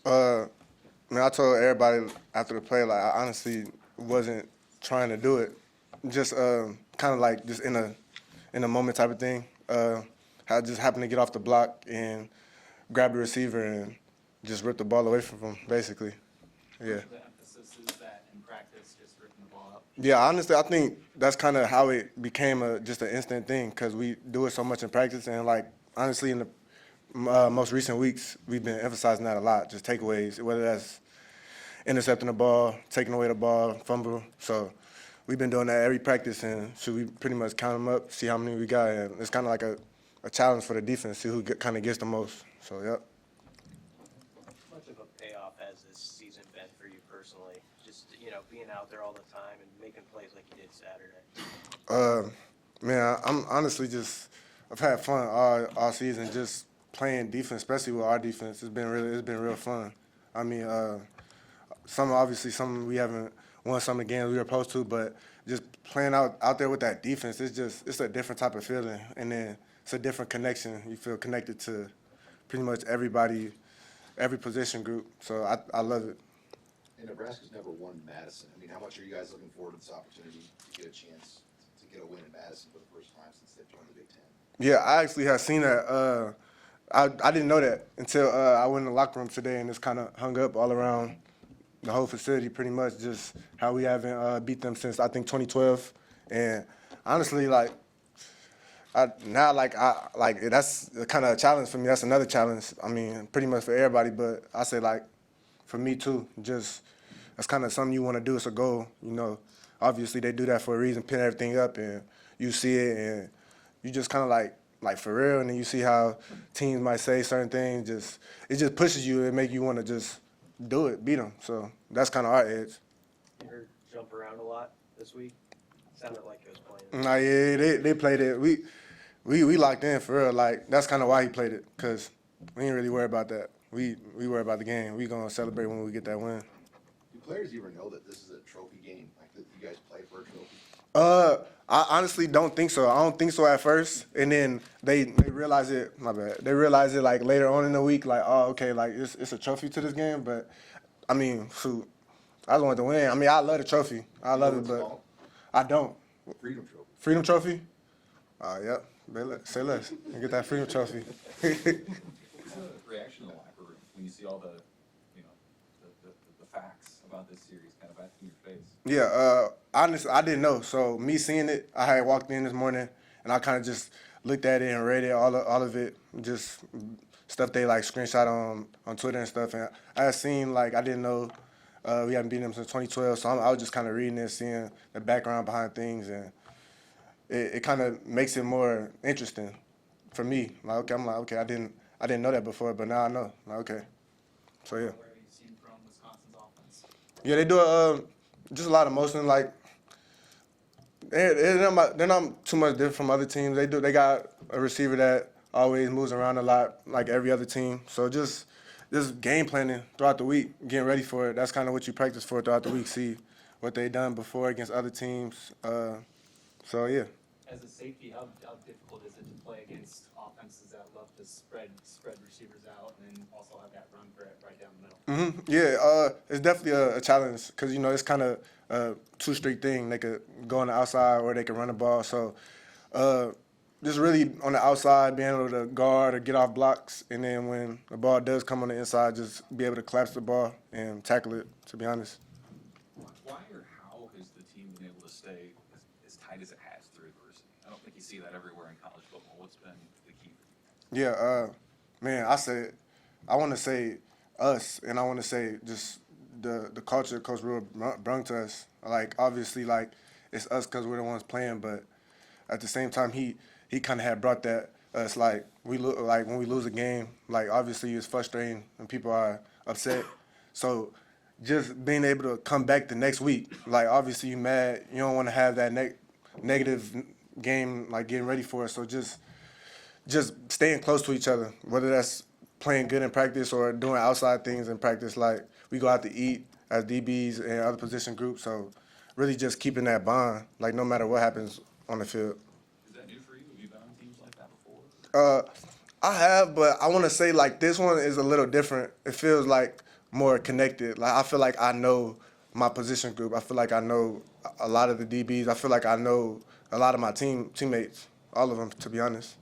Uh, Man, I told everybody after the play, like I honestly wasn't trying to do it. Just kind of like just in a moment type of thing. I just happened to get off the block and grab the receiver and just rip the ball away from him, basically. Yeah. The emphasis is that in practice, just ripping the ball up. Yeah, honestly, I think that's kind of how it became just an instant thing because we do it so much in practice and like honestly in the most recent weeks we've been emphasizing that a lot, just takeaways, whether that's intercepting the ball, taking away the ball, fumble. So we've been doing that every practice, and so we pretty much count them up, see how many we got, and it's kind of like a challenge for the defense, see who kind of gets the most. So, yep. How much of a payoff has this season been for you personally? Just, being out there all the time and making plays like you did Saturday. Man, I'm honestly I've had fun all season just playing defense, especially with our defense. It's been real fun. I mean, some we haven't won some of the games we were supposed to, but just playing out there with that defense, it's a different type of feeling, and then it's a different connection. You feel connected to pretty much everybody, every position group. So I love it. And Nebraska's never won Madison. I mean, how much are you guys looking forward to this opportunity to get a chance to get a win in Madison for the first time since they've joined the Big Ten? Yeah, I actually have seen that. I didn't know that until I went in the locker room today, and it's kind of hung up all around the whole facility, pretty much just how we haven't beat them since I think 2012. And honestly, like that's kind of a challenge for me. That's another challenge. I mean, pretty much for everybody, but I say like for me too. Just that's kind of something you want to do. It's a goal, Obviously, they do that for a reason, pin everything up, and you see it, and you just kind of like for real, and then you see how teams might say certain things. It just pushes you and make you want to just do it, beat them. So that's kind of our edge. You heard jump around a lot this week. Sounded like it was playing. Nah, yeah, they played it. We locked in for real. Like that's kind of why he played it, cause we ain't really worry about that. We worry about the game. We gonna celebrate when we get that win. Do players even know that this is a trophy game? Like that you guys play for a trophy? I honestly don't think so. I don't think so at first, and then they realize it. My bad. They realize it like later on in the week. Like, oh, okay, like it's a trophy to this game. But I mean, shoot, I just want to win. I mean, I love the trophy. I love it, but I don't. Freedom Trophy. Freedom trophy. Yep. Say less. And get that freedom trophy. What's the reaction in the locker room when you see all the facts about this series kind of in your face? Yeah, honestly, I didn't know. So me seeing it, I had walked in this morning, and I kind of just looked at it and read it, all of it, just stuff they like screenshot on Twitter and stuff. And I had seen I didn't know we hadn't beaten them since 2012, so I was just kind of reading it, seeing the background behind things, and it kind of makes it more interesting for me. Okay, I didn't know that before, but now I know. Okay, so yeah. Where have you seen from Wisconsin's offense? Yeah, they do just a lot of motion. Like they're not too much different from other teams. They got a receiver that always moves around a lot, like every other team. So just game planning throughout the week, getting ready for it. That's kind of what you practice for throughout the week. See what they done before against other teams. So yeah. As a safety, how difficult is it to play against offenses that love to spread receivers out and then also have that run threat right down the middle? Yeah, it's definitely a challenge because it's kind of a two-street thing. They could go on the outside or they could run the ball. So just really on the outside, being able to guard or get off blocks, and then when the ball does come on the inside, just be able to collapse the ball and tackle it. To be honest. Why or how has the team been able to stay as tight as it has through adversity? I don't think you see that everywhere in college football. What's been the key for you? Yeah, man, I want to say us, and I want to say just the culture Coach Rule brought to us. Like, obviously, like, it's us because we're the ones playing, but at the same time, he kind of had brought that us. Like, when we lose a game, like, obviously it's frustrating and people are upset. So just being able to come back the next week, like, obviously you mad. You don't want to have that negative game, like, getting ready for it. So just staying close to each other, whether that's playing good in practice or doing outside things in practice. Like, we go out to eat as DBs and other position groups. So really just keeping that bond, like, no matter what happens on the field. Is that new for you? Have you been on teams like that before? I have, but I want to say, like, this one is a little different. It feels like more connected. Like I feel like I know my position group. I feel like I know a lot of the DBs. I feel like I know a lot of my teammates, all of them, to be honest.